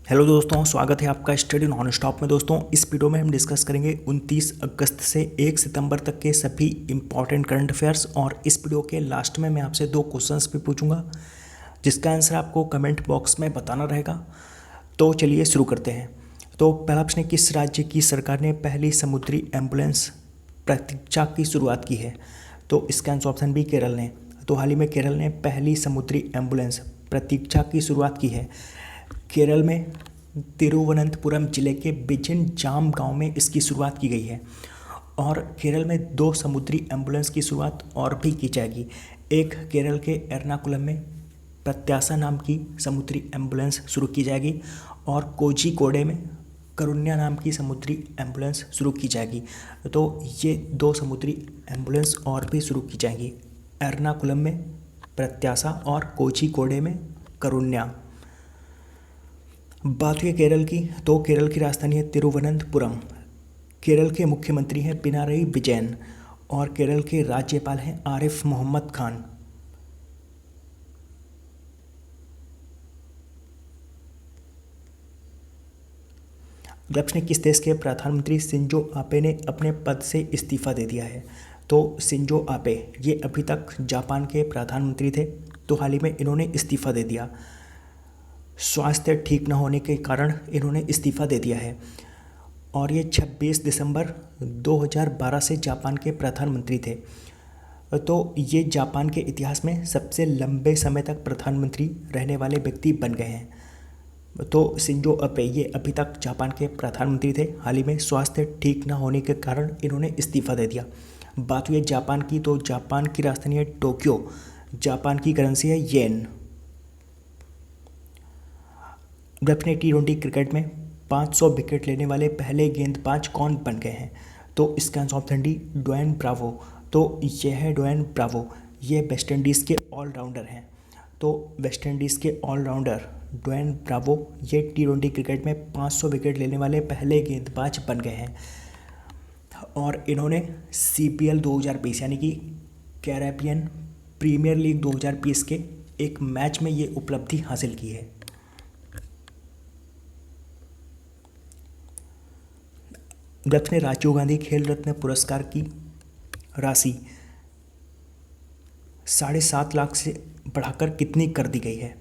Hello दोस्तों, स्वागत है आपका स्टडी नॉन स्टॉप में। दोस्तों, इस वीडियो में हम डिस्कस करेंगे 29 अगस्त से 1 सितंबर तक के सभी इंपॉर्टेंट करंट अफेयर्स। और इस वीडियो के लास्ट में मैं आपसे 2 क्वेश्चंस भी पूछूंगा जिसका आंसर आपको कमेंट बॉक्स में बताना रहेगा। तो चलिए शुरू करते हैं। तो पहला प्रश्न है, किस राज्य की सरकार ने पहली समुद्री एम्बुलेंस प्रतीक्षा की शुरुआत की है? तो इसका आंसर ऑप्शन बी केरल ने। तो हाल ही में केरल ने पहली समुद्री एम्बुलेंस प्रतीक्षा की शुरुआत की है। केरल में तिरुवनंतपुरम जिले के बिजिनजाम गांव में इसकी शुरुआत की गई है। और केरल में 2 समुद्री एम्बुलेंस की शुरुआत और भी की जाएगी। एक केरल के एर्नाकुलम में प्रत्याशा नाम की समुद्री एम्बुलेंस शुरू की जाएगी और कोझिकोडे में करुण्या नाम की समुद्री एम्बुलेंस शुरू की जाएगी। तो ये 2 समुद्री एम्बुलेंस और भी शुरू की जाएंगी, एर्नाकुलम में प्रत्याशा और कोझिकोडे में करुण्या। बात हुई केरल की, तो केरल की राजधानी है तिरुवनंतपुरम। केरल के मुख्यमंत्री हैं पिनारई विजयन और केरल के राज्यपाल हैं आरिफ मोहम्मद खान। प्रश्न, किस देश के प्रधानमंत्री शिंजो आबे ने अपने पद से इस्तीफा दे दिया है? तो शिंजो आबे ये अभी तक जापान के प्रधानमंत्री थे, तो हाल ही में इन्होंने इस्तीफा दे दिया। स्वास्थ्य ठीक न होने के कारण इन्होंने इस्तीफा दे दिया है। और ये 26 दिसंबर 2012 से जापान के प्रधानमंत्री थे। तो ये जापान के इतिहास में सबसे लंबे समय तक प्रधानमंत्री रहने वाले व्यक्ति बन गए हैं। तो शिंजो आबे ये अभी तक जापान के प्रधानमंत्री थे, हाल ही में स्वास्थ्य ठीक न होने के कारण इन्होंने इस्तीफा दे दिया। बात हुई जापान की, तो जापान की राजधानी है टोक्यो। जापान की करेंसी है येन। अपने T20 क्रिकेट में 500 विकेट लेने वाले पहले गेंदबाज कौन बन गए हैं? तो इसका answer option D Dwayne Bravo. तो यह है ड्वेन ब्रावो, ये वेस्ट इंडीज़ के ऑलराउंडर हैं। तो वेस्ट इंडीज़ के ऑलराउंडर ड्वेन ब्रावो ये T20 क्रिकेट में 500 विकेट लेने वाले पहले गेंदबाज बन गए हैं। और इन्होंने CPL 2020 यानी कि कैरेबियन प्रीमियर लीग 2020 के एक मैच में ये उपलब्धि हासिल की है। अपने राजीव गांधी खेल रत्न पुरस्कार की राशि 7.5 लाख से बढ़ाकर कितनी कर दी गई है?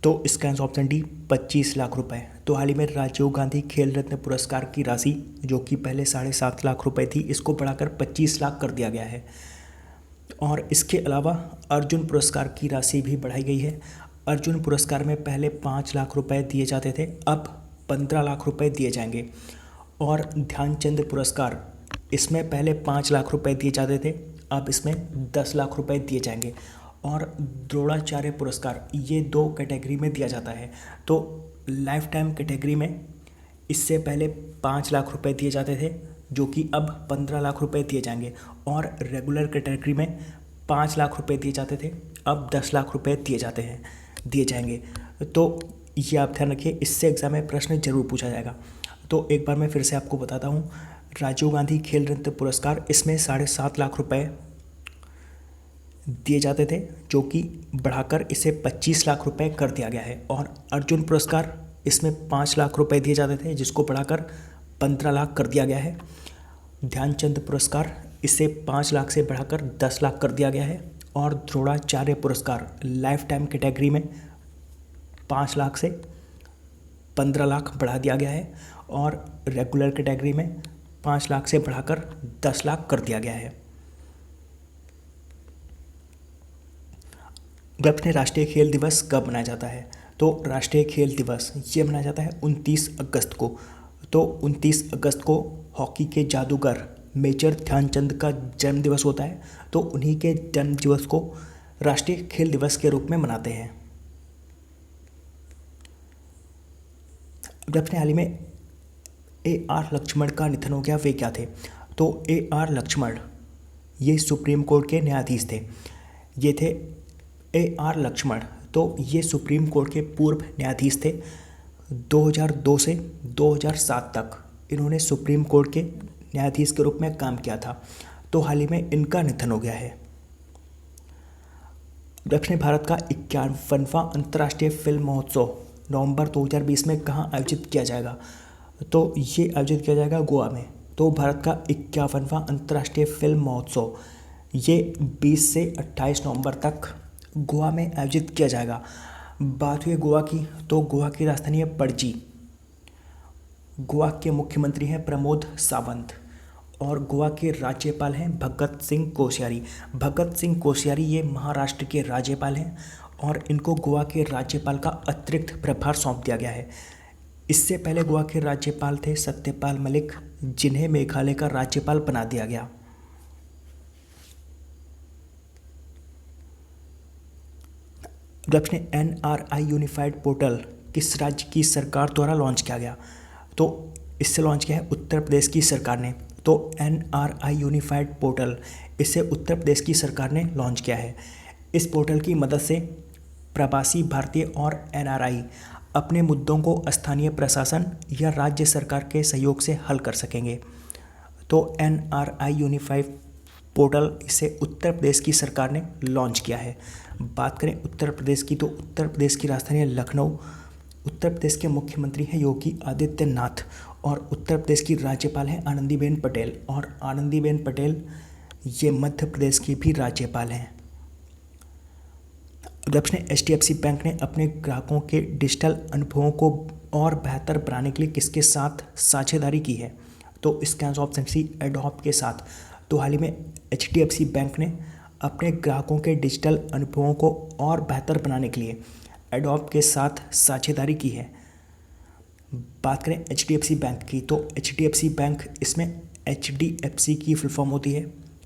तो इसका आंसर ऑप्शन डी 25 लाख रुपए। तो हाल ही में राजीव गांधी खेल रत्न पुरस्कार की राशि जो कि पहले 7.5 लाख रुपए थी, इसको बढ़ाकर 25 लाख कर दिया गया है। और इसके अलावा अर्जुन पुरस्कार की राशि भी बढ़ाई गई है। अर्जुन पुरस्कार में पहले 5 लाख रुपए दिए जाते थे, अब 15 लाख रुपए दिए जाएंगे। और ध्यानचंद पुरस्कार इसमें पहले 5 लाख रुपए दिए जाते थे, अब इसमें 10 लाख रुपए दिए जाएंगे। और द्रोणाचार्य पुरस्कार ये 2 कैटेगरी में दिया जाता है। तो लाइफ टाइम कैटेगरी में इससे पहले 5 लाख रुपए दिए जाते थे, जो कि अब 15 लाख रुपए दिए जाएंगे। और रेगुलर कैटेगरी में 5 लाख रुपए दिए जाते थे, अब 10 लाख रुपए दिए जाएंगे। तो ये आप ध्यान रखिए, इससे एग्जाम में प्रश्न जरूर पूछा जाएगा। तो एक बार मैं फिर से आपको बताता हूँ, राजीव गांधी खेल रत्न पुरस्कार इसमें 7.5 लाख रुपए दिए जाते थे, जो कि बढ़ाकर इसे 25 लाख रुपए कर दिया गया है। और अर्जुन पुरस्कार इसमें 5 लाख रुपए दिए जाते थे, जिसको बढ़ाकर 15 लाख कर दिया गया है। ध्यानचंद पुरस्कार इसे 5 लाख से बढ़ाकर 10 लाख कर दिया गया है। और द्रोणाचार्य पुरस्कार लाइफ टाइम कैटेगरी में 5 लाख से 15 लाख बढ़ा दिया गया है। और रेगुलर कैटेगरी में 5 लाख से बढ़ाकर 10 लाख कर दिया गया है। अपने राष्ट्रीय खेल दिवस कब मनाया जाता है? तो राष्ट्रीय खेल दिवस ये मनाया जाता है 29 अगस्त को। तो 29 अगस्त को हॉकी के जादूगर मेजर ध्यानचंद का जन्म दिवस होता है, तो उन्हीं के जन्म दिवस को राष्ट्रीय खेल दिवस के रूप में मनाते हैं। अपने हाल ही में AR लक्ष्मण का निधन हो गया, वे क्या थे? तो AR लक्ष्मण ये सुप्रीम कोर्ट के न्यायाधीश थे। ये थे AR लक्ष्मण, तो ये सुप्रीम कोर्ट के पूर्व न्यायाधीश थे। 2002 से 2007 तक इन्होंने सुप्रीम कोर्ट के न्यायाधीश के रूप में काम किया था। तो हाल ही में इनका निधन हो गया है। दक्षिण भारत का 51वां अंतर्राष्ट्रीय फिल्म महोत्सव नवंबर 2020 में कहाँ आयोजित किया जाएगा? तो ये आयोजित किया जाएगा गोवा में। तो भारत का 51वां अंतर्राष्ट्रीय फिल्म महोत्सव ये 20 से 28 नवंबर तक गोवा में आयोजित किया जाएगा। बात हुई गोवा की, तो गोवा की राजधानी है पणजी। गोवा के मुख्यमंत्री हैं प्रमोद सावंत और गोवा के राज्यपाल हैं भगत सिंह कोश्यारी। भगत सिंह कोश्यारी ये महाराष्ट्र के राज्यपाल हैं और इनको गोवा के राज्यपाल का अतिरिक्त प्रभार सौंप दिया गया है। इससे पहले गोवा के राज्यपाल थे सत्यपाल मलिक, जिन्हें मेघालय का राज्यपाल बना दिया गया। प्रश्न, NRI यूनिफाइड पोर्टल किस राज्य की सरकार द्वारा लॉन्च किया गया? तो इससे लॉन्च किया है उत्तर प्रदेश की सरकार ने। तो NRI यूनिफाइड पोर्टल इसे उत्तर प्रदेश की सरकार ने लॉन्च किया है। इस पोर्टल की मदद से प्रवासी भारतीय और NRI अपने मुद्दों को स्थानीय प्रशासन या राज्य सरकार के सहयोग से हल कर सकेंगे। तो NRI यूनिफाइड पोर्टल इसे उत्तर प्रदेश की सरकार ने लॉन्च किया है। बात करें उत्तर प्रदेश की, तो उत्तर प्रदेश की राजधानी है लखनऊ। उत्तर प्रदेश के मुख्यमंत्री हैं योगी आदित्यनाथ और उत्तर प्रदेश की राज्यपाल हैं आनंदीबेन पटेल, और आनंदीबेन पटेल ये मध्य प्रदेश की भी राज्यपाल हैं। प्रश्न, HDFC बैंक ने अपने ग्राहकों के डिजिटल अनुभवों को और बेहतर बनाने के लिए किसके साथ साझेदारी की है? तो इसका आंसर ऑप्शन सी एडोब के साथ। तो हाल ही में HDFC बैंक ने अपने ग्राहकों के डिजिटल अनुभवों को और बेहतर बनाने के लिए एडोब के साथ साझेदारी की है। बात करें HDFC बैंक की, तो HDFC बैंक इसमें HDFC की फुल फॉर्म होती है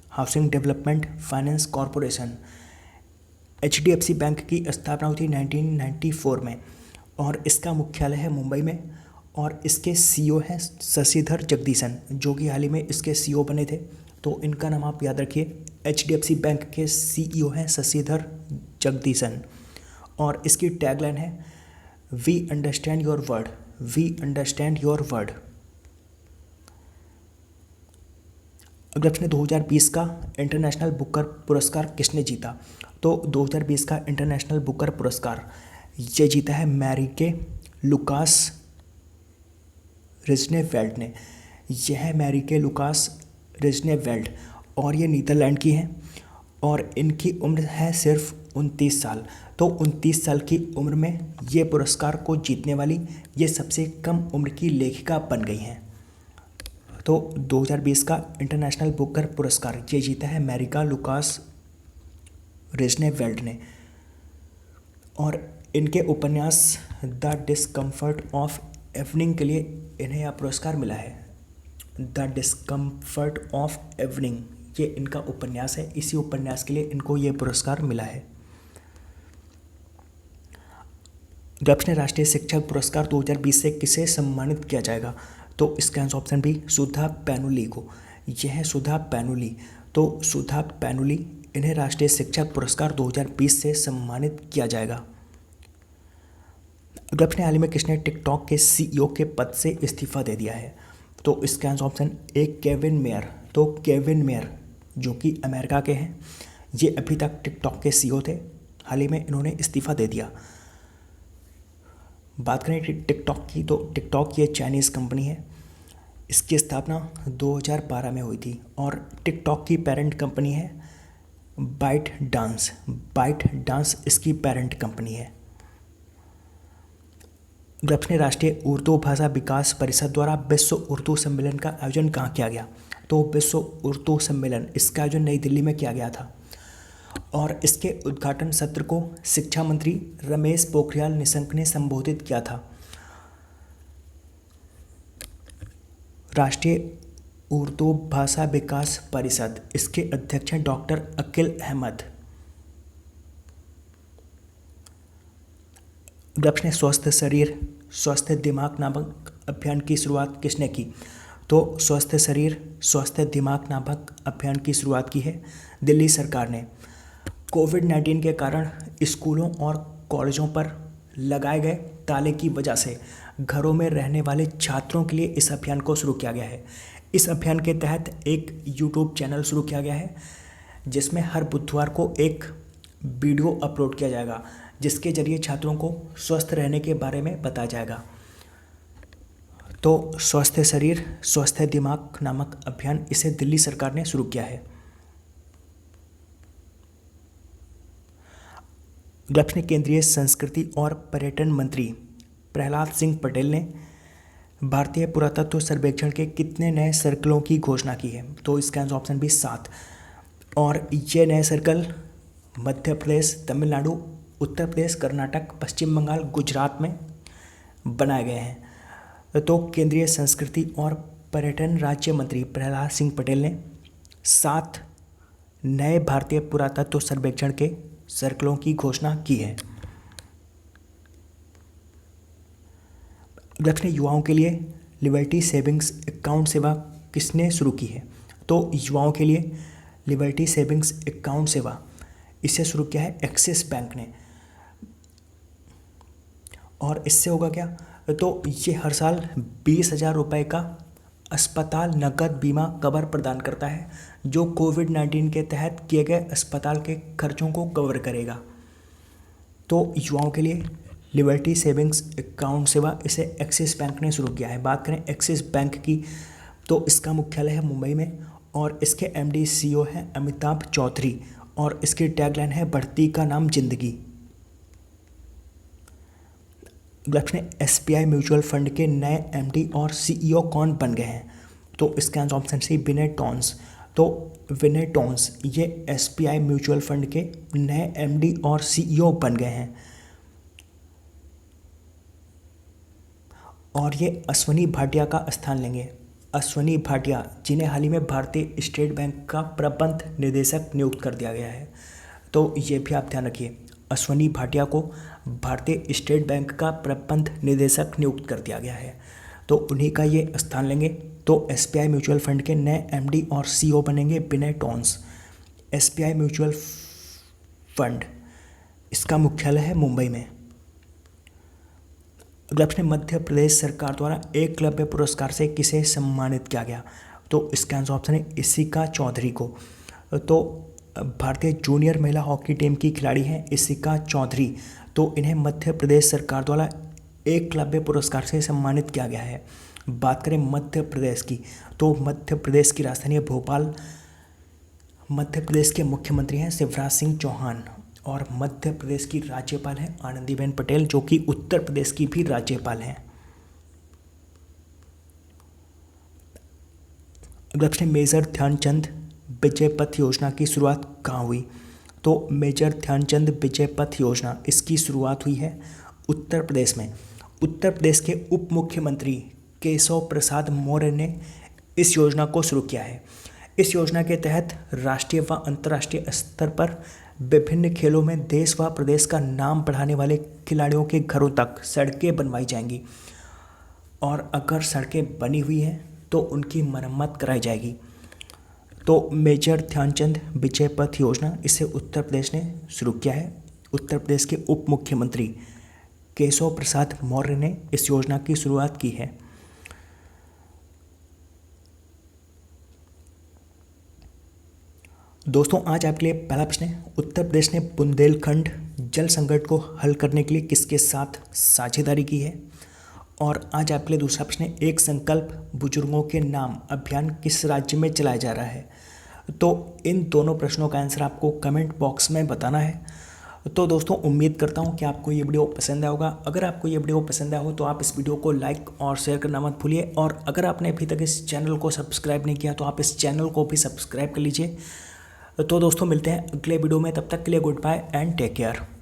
housing development finance corporation. HDFC bank की स्थापना हुई थी 1994 में और इसका मुख्यालय है मुंबई में, और इसके CEO हैं शशिधर जगदीशन, जो कि हाल ही में इसके CEO बने थे। तो इनका नाम आप याद रखिए। HDFC बैंक के CEO हैं शशिधर जगदीशन और इसकी टैगलाइन है we understand your word, we understand your word. प्रश्न, 2020 का इंटरनेशनल बुकर पुरस्कार किसने जीता? तो 2020 का इंटरनेशनल बुकर पुरस्कार ये जीता है मैरिके लुकास रिजनेवेल्ड ने। यह है मैरिके लुकास रिजनेवेल्ड और ये नीदरलैंड की हैं और इनकी उम्र है सिर्फ 29 साल। तो 29 साल की उम्र में ये पुरस्कार को जीतने वाली ये सबसे कम उम्र की लेखिका बन गई हैं। तो 2020 का इंटरनेशनल बुकर पुरस्कार ये जीता है मैरिका लुकास रिजनेवेल्ड ने और इनके उपन्यास द डिस्कम्फर्ट ऑफ इवनिंग के लिए इन्हें यह पुरस्कार मिला है। द डिस्कम्फर्ट ऑफ इवनिंग ये इनका उपन्यास है, इसी उपन्यास के लिए इनको ये पुरस्कार मिला है। प्रश्न, राष्ट्रीय शिक्षक पुरस्कार 2020 से किसे सम्मानित किया जाएगा? तो इसका आंसर ऑप्शन बी सुधा पैनुली को। यह है सुधा पैनुली। तो सुधा पैनुली इन्हें राष्ट्रीय शिक्षक पुरस्कार 2020 से सम्मानित किया जाएगा। प्रश्न, हाल ही में किसने टिकटॉक के CEO के पद से इस्तीफा दे दिया है? तो इसका answer option A Kevin mayor. तो केविन मेयर जो कि अमेरिका के हैं, ये अभी तक टिकटॉक के CEO थे, हाल ही में इन्होंने इस्तीफा दे दिया। बात करें टिकटॉक की, तो टिकटॉक ये चाइनीज़ कंपनी है। इसकी स्थापना 2012 में हुई थी और टिकटॉक की पेरेंट कंपनी है बाइट डांस। बाइट डांस इसकी पेरेंट कंपनी है। प्रश्न, राष्ट्रीय उर्दू भाषा विकास परिषद द्वारा विश्व उर्दू सम्मेलन का आयोजन कहाँ किया गया? तो विश्व उर्दू सम्मेलन इसका आयोजन नई दिल्ली में किया गया था और इसके उद्घाटन सत्र को शिक्षा मंत्री रमेश पोखरियाल निशंक ने संबोधित किया था। राष्ट्रीय उर्दू भाषा विकास परिषद इसके अध्यक्ष हैं डॉक्टर अकील अहमद। प्रश्न, स्वस्थ शरीर स्वस्थ दिमाग नामक अभियान की शुरुआत किसने की? तो स्वस्थ शरीर स्वस्थ दिमाग नामक अभियान की शुरुआत की है दिल्ली सरकार ने। कोविड-19 के कारण स्कूलों और कॉलेजों पर लगाए गए ताले की वजह से घरों में रहने वाले छात्रों के लिए इस अभियान को शुरू किया गया है। इस अभियान के तहत एक YouTube चैनल शुरू किया गया है जिसमें हर बुधवार को एक वीडियो अपलोड किया जाएगा जिसके जरिए छात्रों को स्वस्थ रहने के बारे में बताया जाएगा। तो स्वस्थ शरीर स्वस्थ दिमाग नामक अभियान, इसे दिल्ली सरकार ने शुरू किया है। अगला प्रश्न, केंद्रीय संस्कृति और पर्यटन मंत्री प्रहलाद सिंह पटेल ने भारतीय पुरातत्व सर्वेक्षण के कितने नए सर्कलों की घोषणा की है? तो इसका आंसर ऑप्शन बी 7। और ये नए सर्कल मध्य प्रदेश, तमिलनाडु, उत्तर प्रदेश, कर्नाटक, पश्चिम बंगाल, गुजरात में बनाए गए हैं। तो केंद्रीय संस्कृति और पर्यटन राज्य मंत्री प्रहलाद सिंह पटेल ने 7 नए भारतीय पुरातत्व सर्वेक्षण के सर्कलों की घोषणा की है। प्रश्न, युवाओं के लिए लिबर्टी सेविंग्स अकाउंट सेवा किसने शुरू की है? तो युवाओं के लिए लिबर्टी सेविंग्स अकाउंट सेवा इसे शुरू किया है एक्सिस बैंक ने। और इससे होगा क्या? तो ये हर साल 20,000 रुपये का अस्पताल नकद बीमा कवर प्रदान करता है, जो कोविड-19 के तहत किए गए अस्पताल के खर्चों को कवर करेगा। तो युवाओं के लिए लिबर्टी सेविंग्स अकाउंट सेवा, इसे एक्सिस बैंक ने शुरू किया है। बात करें एक्सिस बैंक की, तो इसका मुख्यालय है मुंबई में और इसके एमडी सीईओ हैं अमिताभ चौधरी और इसकी टैगलाइन है बढ़ती का नाम जिंदगी। प्रश्न, एसबीआई म्यूचुअल फंड के नए एमडी और सीईओ कौन बन गए हैं? तो इसका आंसर ऑप्शन सी विनय टॉन्स। तो विनय टॉन्स ये एसबीआई म्यूचुअल फंड के नए एमडी और सीईओ बन गए हैं। और ये अश्वनी भाटिया का स्थान लेंगे। अश्वनी भाटिया, जिन्हें हाल ही में भारतीय स्टेट बैंक का प्रबंध निदेशक नियुक्त कर दिया गया है। तो ये भी आप ध्यान रखिए, अश्वनी भाटिया को भारतीय स्टेट बैंक का प्रबंध निदेशक नियुक्त कर दिया गया है, तो उन्हीं का ये स्थान लेंगे। तो एसबीआई म्यूचुअल फंड के नए एमडी और सीईओ बनेंगे विनय टॉन्स। एसबीआई म्यूचुअल फंड, इसका मुख्यालय है मुंबई में। अगला प्रश्न, मध्य प्रदेश सरकार द्वारा एकलव्य पुरस्कार से किसे सम्मानित किया गया? तो इसका आंसर ऑप्शन है इशिका चौधरी को। तो भारतीय जूनियर महिला हॉकी टीम की खिलाड़ी हैं इशिका चौधरी, तो इन्हें मध्य प्रदेश सरकार द्वारा एकलव्य पुरस्कार से सम्मानित किया गया है। बात करें मध्य प्रदेश की, तो मध्य प्रदेश की राजधानी है भोपाल। मध्य प्रदेश के मुख्यमंत्री हैं शिवराज सिंह चौहान और मध्य प्रदेश की राज्यपाल हैं आनंदीबेन पटेल, जो कि उत्तर प्रदेश की भी राज्यपाल हैं। अगला प्रश्न, मेजर ध्यानचंद विजय पथ योजना की शुरुआत कहाँ हुई? तो मेजर ध्यानचंद विजय पथ योजना, इसकी शुरुआत हुई है उत्तर प्रदेश में। उत्तर प्रदेश के उप मुख्यमंत्री केशव प्रसाद मौर्य ने इस योजना को शुरू किया है। इस योजना के तहत राष्ट्रीय व अंतर्राष्ट्रीय स्तर पर विभिन्न खेलों में देश व प्रदेश का नाम बढ़ाने वाले खिलाड़ियों के घरों तक सड़कें बनवाई जाएंगी और अगर सड़कें बनी हुई हैं तो उनकी मरम्मत कराई जाएगी। तो मेजर ध्यानचंद विजय पथ योजना, इसे उत्तर प्रदेश ने शुरू किया है। उत्तर प्रदेश के उप मुख्यमंत्री केशव प्रसाद मौर्य ने इस योजना की शुरुआत की है। दोस्तों, आज आपके लिए पहला प्रश्न है, उत्तर प्रदेश ने बुंदेलखंड जल संकट को हल करने के लिए किसके साथ साझेदारी की है? और आज आपके लिए दूसरा प्रश्न है, एक संकल्प बुजुर्गों के नाम अभियान किस राज्य में चलाया जा रहा है? तो इन दोनों प्रश्नों का आंसर आपको कमेंट बॉक्स में बताना है। तो दोस्तों, उम्मीद करता हूँ कि आपको ये वीडियो पसंद आया होगा। अगर आपको ये वीडियो पसंद आया हो तो आप इस वीडियो को लाइक और शेयर करना मत भूलिए, और अगर आपने अभी तक इस चैनल को सब्सक्राइब नहीं किया तो आप इस चैनल को भी सब्सक्राइब कर लीजिए। तो दोस्तों, मिलते हैं अगले वीडियो में, तब तक के लिए good bye and take care.